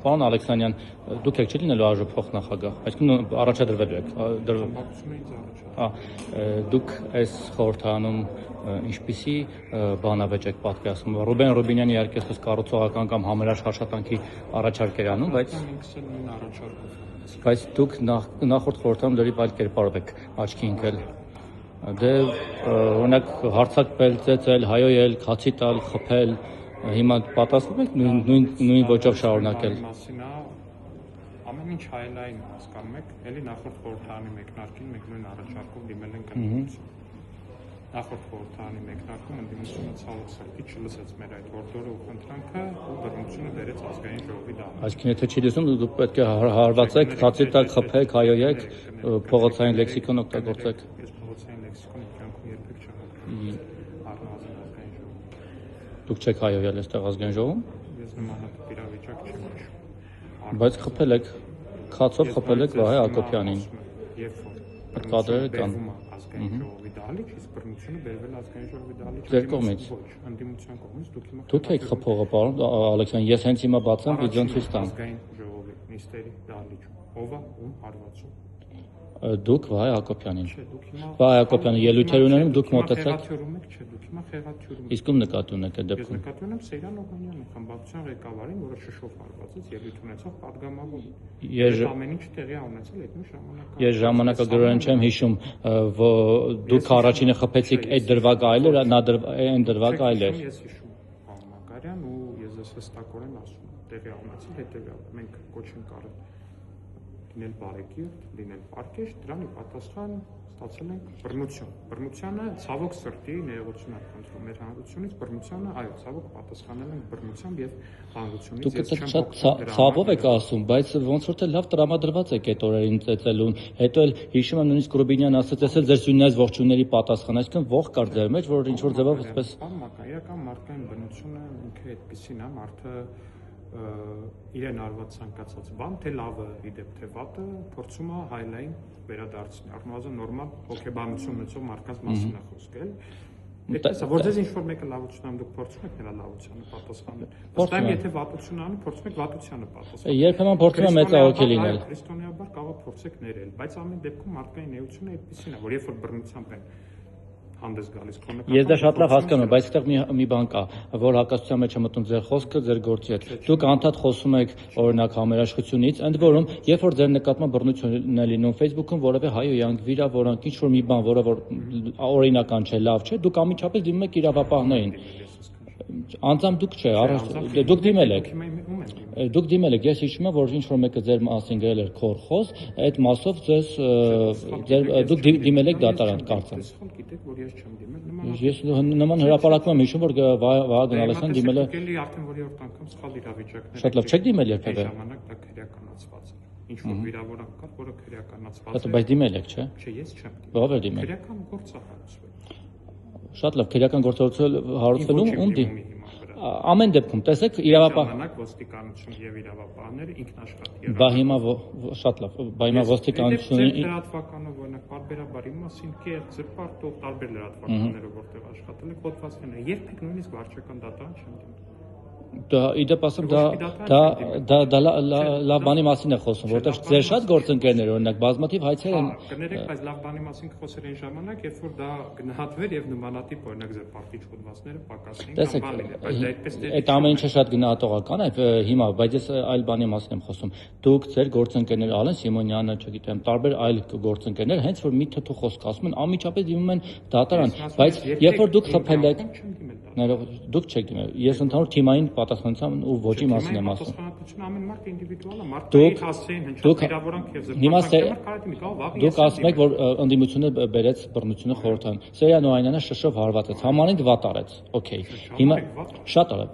Պարոն Ալեքսանյան, դուք եք չի լինելու այժմ փոխնախագահ, այսինքն առաջադրվելու եք։ Դուք այս խորհրդանում ինչպիսի բանավեճ եք պատկերացնում։ Ռուբեն Ռուբինյանը իհարկե կառուցողական կամ համերաշխ աշխատանքի առաջարկ էր անում, բայց դուք նախորդ խորհրդանում լրիվ այլ կերպարով եք աչքի ընկել։ Դե օրինակ հարցակվել, ծեծել, հայոյել, քացի տալ, խփել, հիմա պատասխանում եք նույն ոճով շարունակել։ Ամեն ինչ հայելային հասկանում եք, էլի նախորդ խորհրդարանի մեկնարկին մենք նույն առաջարկով դիմել ենք ընդդիմություն։ Նախորդ խորհրդարանի մեկնարկում ընդդիմությունը ցավոք սրտի չլսեց մեր այդ օրդորը ու խնդրանքը ու բռնությունը բերեց ազգային ժողովի դահլիճ։ Այսինքն եթե չի լսում, դուք պետք է հարվածեք, քացի տակ, խփեք, հայոյեք, փողոցային լեքսիկոն օգտագործեք։ Ես փողոցային լեքսիկոն կյանքում երբեք չեմ առնվազն ազգային ժողովում։ Դուք չեք հայոյել այստեղ ազգային ժողովում։ Ես նմանատիպ իրավիճակ չեմ հիշում։ Բայց խփել եք, քացով խփել եք Վահե Հակոբյանին։ Երբ որ կադրերը կան։ ազգային ժողովի դահլիճ, իսկ բռնությունը բերվել ազգային ժողովի դահլիճ։ Ձեր կողմից։ Ընդդիմության կողմից դուք հիմա։ Դուք եք խփողը, պարոն Ալեքսանյան, ես հենց հիմա բացեմ վիդեոն ցույց տամ։ Ազգային ժողովի նիստերի դահլիճում։ Ով է ում հարվածում։ Դուք Վահե Հակոբյանին։ Չէ, դուք հիմա Վահե Հակոբյանը ելույթեր ունենում, դուք մոտեցեք։ խեղաթյուրում եք, չէ, դուք հիմա խեղաթյուրում եք։ Իսկ ում նկատի ունեք այդ Ես դեպքում։ նկատի ունեմ Սեյրան Օհանյանին, խմբակցության ղեկավարին, որը շշով հարվածեց ելույթ ունեցող падգամավորին։ Ամեն ինչ տեղի ա ունեցել այդ նույն ժամանակահատվածում։ Ես ժամանակագրորեն չեմ հիշում, դուք առաջինը խփեցիք այդ դրվագ այլ էր, նա այն դրվագ այլ էր։ Ես հիշում պարոն Մակարյան ու ես ես հստակորեն ասում եմ, տեղի ա ունեցել հետևյալը, մենք կոչ ենք արել լինել բարեկիրթ, լինել պարկեշտ, դրանի պատասխան ստացել ենք բռնություն։ Բռնությանը ցավոք սրտի ներողություն ա խնդրում մեր հանրությունից, բռնությանը, այո, ցավոք պատասխանել ենք բռնությամբ եւ հանրությունից։ Դուք շատ ցավով եք ասում, բայց ոնց որ թե լավ տրամադրված եք այդ օրերին ծեծելուն, հետո էլ հիշում եմ նույնիսկ Ռուբինյանը ասաց, ես էլ ձեր սյունյաց ողջունների պատասխան, այսինքն ող կար ձեր մեջ, որ ինչ որ ձևով այսպես իրական մարդկային բնությունը ինքը այդպեսին է, մարդը իրեն արված ցանկացած բան, թե լավը իդեպ թե վատը, փորձում է հայլային վերադարձնել։ Առնվազն նորմալ հոգեբանություն ունեցող մարդկանց մասին է խոսքը, էլի։ Այդպես է, որ ձեզ ինչ-որ մեկը լավություն անում, դուք փորձում եք նրա լավությանը պատասխանել։ Ըստեմ, եթե վատություն անում, փորձում եք վատությանը պատասխանել։ Երբեմն փորձում եմ մեծահոգի լինել։ Քրիստոնեաբար կարող փորձեք ներել, բայց ամեն դեպքում մարդկային էությունը այդպեսին է, որ երբ որ բռնությամբ են հանդես գալիս քոնական։ Ես դա շատ լավ հասկանում եմ, բայց այստեղ մի բան կա, որ հակասության մեջ է մտնում ձեր խոսքը, ձեր գործի հետ։ Դուք անդադ խոսում եք օրինակ համերաշխությունից, ընդ որում, երբ որ ձեր նկատմամբ բռնություն է լինում Facebook-ում, որևէ հայոյանք, վիրավորանք, ինչ որ մի բան, որը որ օրինական չէ, լավ չէ, դուք անմիջապես դիմում եք իրավապահներին։ Անձամբ դուք չէ, դուք դիմել եք։ Դուք դիմել եք, ես հիշում եմ, որ ինչ որ մեկը ձեր մասին գրել էր քորխոզ, այդ մասով դուք դիմել եք դատարան, կարծեմ։ Գիտեք, որ ես չեմ դիմել, Ես նման հրապարակում եմ հիշում, որ Վահագն Ալեքսանյանը դիմել է։ Արդեն որի որ անգամ սխալ իրավիճակներ։ Շատ լավ, չեք դիմել երբևէ։ Ժամանակ դա քրեականացված է։ Ինչ որ վիրավորանք կար, որը քրեականացված է։ Բայց դիմել եք, չէ՞։ Չէ, ես չեմ դիմել։ Ո՞վ է դիմել։ Քրեական գործ է հարուցվել։ Շատ լավ, քրեական գործողություն հարուցվելուն ում ամեն դեպքում տեսեք իրավապահ ժամանակ ոստիկանություն եւ իրավապահները ինքնաշխատ Բա հիմա շատ լավ, բա հիմա ոստիկանությունը լրատվականով օրինակ բարբերաբար իմ մասին կեղծ զրպարտող տարբեր լրատվականներով որտեղ աշխատել եք հոդվածներն են երբեք նույնիսկ վարչական դատարան չեմ դիմել։ Դա իդեպ ասեմ դա լավ բանի մասին է խոսում, որտեղ ձեր շատ գործընկերներ օրինակ բազմաթիվ հայցեր են կներեք, բայց լավ բանի մասին խոսել են ժամանակ, երբ որ դա գնահատվեր եւ նմանատիպ օրինակ զրպարտիչ հոդվածները պակասին կամ բան լիներ, բայց դա այդպես չէ։ Այդ ամեն ինչը շատ գնահատողական է հիմա, բայց ես այլ բանի մասին եմ խոսում։ Դուք ձեր գործընկերները Ալեն Սիմոնյանը, չգիտեմ, տարբեր այլ գործընկերներ հենց որ մի թթու խոսք ասում են, անմիջապես դիմում են դատարան, բայց երբ որ դուք խփել եք դուք չեք դիմել։ Ես ընդհանուր թիմային պատասխանատվության ու ոճի մասին եմ ասում։ Պատասխանատվությունը ամեն մարդ ինդիվիդուալ է, մարդկային հասցեին հնչած վիրավորանք եւ զրպարտանք։ Դուք ասում եք, որ ընդդիմությունը բերեց բռնությունը խորհրդան։ Սեյրան Օհանյանը շշով հարվածեց, համանուն վատ արեց։ Okay։ Հիմա շատ լավ,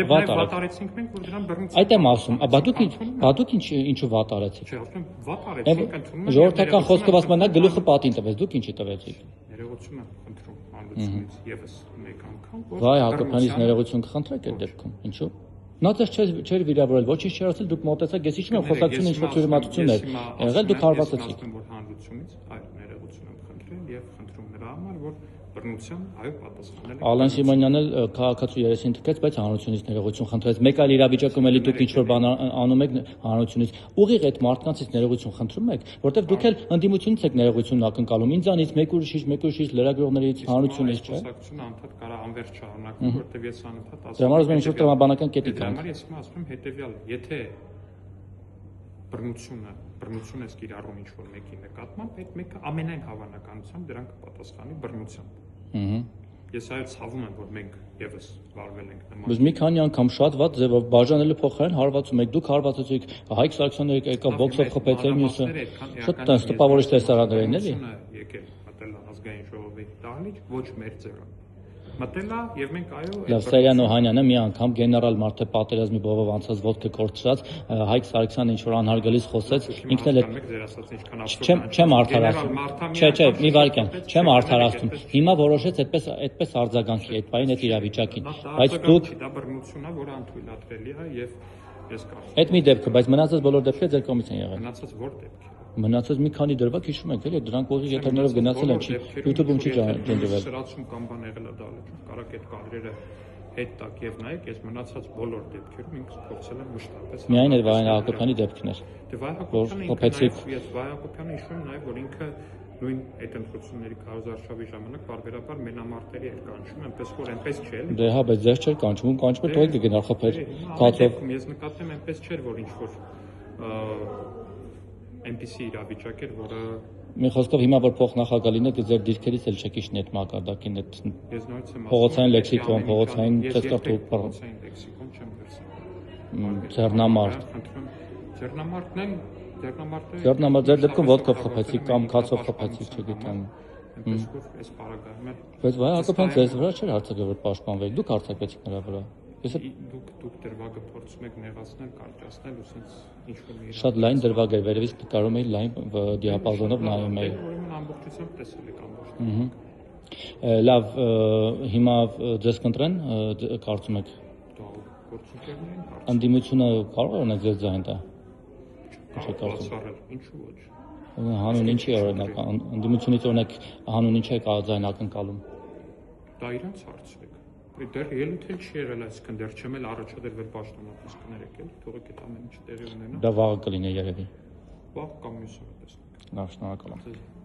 վատ արեց։ Վատ արեցինք մենք, որ դրան բռնություն։ Այդ եմ ասում, բա դուք ինչու վատ արեցիք։ Չէ, ասում եմ, վատ արեցինք, ընդունում եմ։ Ժողովրդական խոսքով ասում են, նա գլուխը պատին տվեց, դուք ինչի տվեցիք։ Ներողություն եմ խնդրում հանրությունից եւս մեկ անգամ։ Վայ Հակոբյանից ներողություն կխնդրեք այդ դեպքում։ Ինչու՞։ Նա ձեզ չէր վիրավորել, ոչինչ չէր ասել, դուք մոտեցաք, ես հիշում եմ խոսակցությունը ինչ-որ թյուրիմացություն էր, եղել դուք հարվածեցիք։ Որ հանրությունից այլ ներողություն եմ խնդրել եւ խնդրում նրա համար, որ բռնության, այո, պատասխանել ենք։ Ալեն Սիմոնյանն էլ քաղաքացու երեսին թքեց, բայց հանրությունից ներողություն խնդրեց։ Մեկ այլ իրավիճակում էլի դուք ինչ-որ բան անում եք հանրությունից։ Ուղիղ այդ մարդկանցից ներողություն խնդրում եք, որտեվ դուք էլ ընդդիմությունից եք ներողություն ակնկալում։ Ինձանից, մեկ ուրիշից, լրագրողներից, հանրությունից, չէ՞։ Խոսակցությունը անդադ կարա անվերջ չառնակվի, որտեվ ես անընդհատ ասում եմ։ Դրա համար ուզում եմ ինչ-որ տրամաբանական կետի Դրա կանք։ համար ես հիմա ասում եմ հետեւյալը, եթե բռնություն ես կիրառում ինչ-որ մեկի նկատմամբ, այդ մեկը ամենայն հավանականությամբ դրան կպատասխանի բռնությամբ։ Ես այո ցավում եմ, որ մենք եւս վարվել ենք նման։ Բայց մի քանի անգամ շատ վատ ձևով բաժանելու փոխարեն հարվածում եք, դուք հարվածեցիք, Հայկ Սարգսյանը եկավ բոքսով խփեց մյուսը։ Շատ տես տպավորիչ տեսարաններ են, էլի։ Եկել մտել ազգային ժողովի դահլիճ, ոչ մեր ձեռը։ Մտել է եւ մենք այո։ Լավ, Սերյան Օհանյանը մի անգամ գեներալ Մարթե պատերազմի բովով անցած ոտքը կորցրած, Հայկ Սարգսյանը ինչ որ անհարգալից խոսեց, ինքն էլ չեմ արդարացնում։ Չէ, մի վարքյան, չեմ արդարացնում։ Հիմա որոշեց այդպես արձագանքի այդ բանին, այդ իրավիճակին։ Բայց դուք դա բռնություն է, որը անթույլատրելի է եւ ես կարծում այդ մի դեպքը, բայց մնացած բոլոր դեպքերը ձեր կողմից են եղել։ մնացած որ դեպք է։ Մնացած մի քանի դրվագ հիշում եք, էլի դրանք ուղիղ եթերներով գնացել են, YouTube-ում չի ջնջվել։ Սրացում կամ բան եղել է դալեջում, կարակ այդ կադրերը հետ տակ եւ նայեք, ես մնացած բոլոր դեպքերում ինքս փորձել եմ մշտապես։ Միայն այդ Վահան Հակոբյանի դեպքն էր։ Դե Վահան Հակոբյանը ես Վահան Հակոբյանը հիշում եմ նաեւ, որ ինքը նույն այդ ընտրությունների քարոզարշավի ժամանակ բարբերաբար մենամարտերի էր կանչում, այնպես որ այնպես չէ էլի։ Դե հա, բայց ձեր չէր կանչում, կանչում էր թող կգնար խփեր կաթով։ Ես նկատեմ այնպես չէր, որ ինչ որ այնպիսի իրավիճակ էր, որը Մի խոսքով հիմա որ փոխնախագահին եք ձեր դիրքերից էլ չեք իշնի այդ մակարդակին այդ ես նորից եմ փողոցային լեքսիկոն, փողոցային տեքստով փողոցային լեքսիկոն չեմ վերցնում։ ձեռնամարտ։ Ձեռնամարտն էլ Ձեռնամարտ ձեր դեպքում ոտքով խփեցիք կամ քացով խփեցիք, չգիտեմ։ Այնպես որ այս պարագայում էլ Բայց Վահան Հակոբյանը ձեզ վրա չէր հարձակվել որ պաշտպանվեք, դուք հարձակվեցիք նրա վրա։ դուք դրվագը փորձում եք նեղացնել, կարճացնել ու ասենց ինչ որ մի Շատ լայն դրվագ էր, վերևից նկարում էի լայն դիապազոնով նայում էի։ ուրեմն ամբողջությամբ տեսել եք ամբողջ։ Լավ, հիմա ձեզ կընտրեն, կարծում եք։ Դա գործընկերներին հարց։ Ընդդիմությունը կարող է ունենալ ձեզ ձայն տա։ Բացառել, ինչու ոչ։ Հանուն ինչի օրինակ ընդդիմությունից օրինակ հանուն ինչ է ձայն ակնկալում։ Դա իրանց հարցրեք։ Դեռ ելույթ էլ չի եղել, այսինքն դեռ չեմ էլ առաջադրվել պաշտոնապես կներեք էլ, թողեք այդ ամեն ինչը տեղի ունենա։ Դա վաղը կլինի երևի։ Վաղ կամ մյուս օրը տեսնենք։ Լավ, շնորհակալ եմ։